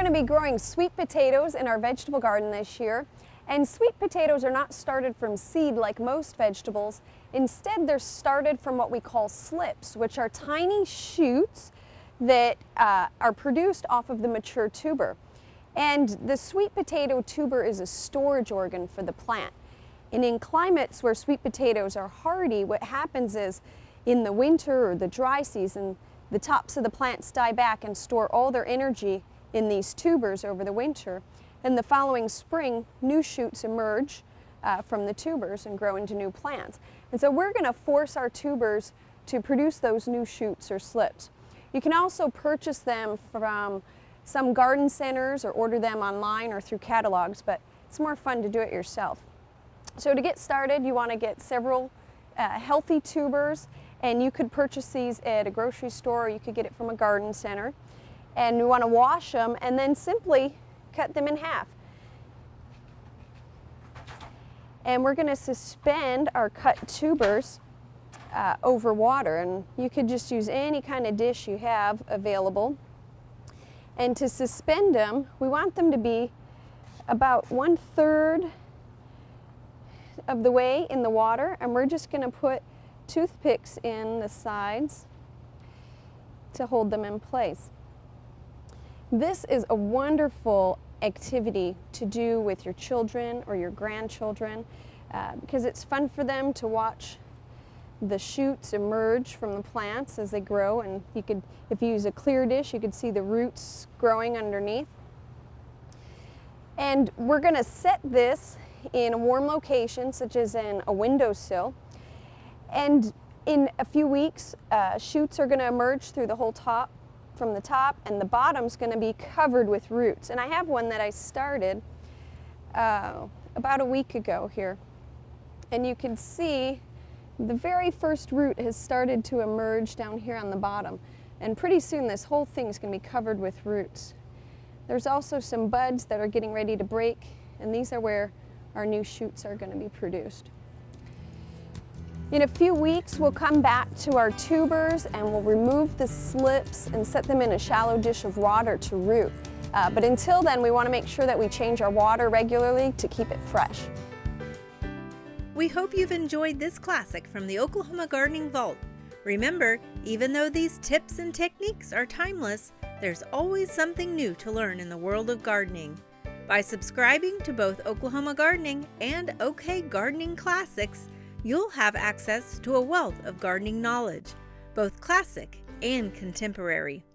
going to be growing sweet potatoes in our vegetable garden this year. And sweet potatoes are not started from seed like most vegetables. Instead, they're started from what we call slips, which are tiny shoots that are produced off of the mature tuber. And the sweet potato tuber is a storage organ for the plant. And in climates where sweet potatoes are hardy, what happens is in the winter or the dry season, the tops of the plants die back and store all their energy in these tubers over the winter. And the following spring, new shoots emerge from the tubers and grow into new plants. And so we're going to force our tubers to produce those new shoots or slips. You can also purchase them from some garden centers or order them online or through catalogs, but it's more fun to do it yourself. So to get started, you want to get several healthy tubers, and you could purchase these at a grocery store or you could get it from a garden center. And you want to wash them and then simply cut them in half. And we're going to suspend our cut tubers over water, and you could just use any kind of dish you have available. And to suspend them, we want them to be about 1/3 of the way in the water, and we're just going to put toothpicks in the sides to hold them in place. This is a wonderful activity to do with your children or your grandchildren because it's fun for them to watch the shoots emerge from the plants as they grow, and you could, if you use a clear dish, you could see the roots growing underneath. And we're going to set this in a warm location, such as in a windowsill. And in a few weeks, shoots are going to emerge through the whole top, from the top, and the bottom's going to be covered with roots. And I have one that I started about a week ago here. And you can see the very first root has started to emerge down here on the bottom. And pretty soon this whole thing's going to be covered with roots. There's also some buds that are getting ready to break, and these are where our new shoots are going to be produced. In a few weeks, we'll come back to our tubers and we'll remove the slips and set them in a shallow dish of water to root. But until then, we want to make sure that we change our water regularly to keep it fresh. We hope you've enjoyed this classic from the Oklahoma Gardening Vault. Remember, even though these tips and techniques are timeless, there's always something new to learn in the world of gardening. By subscribing to both Oklahoma Gardening and OK Gardening Classics, you'll have access to a wealth of gardening knowledge, both classic and contemporary.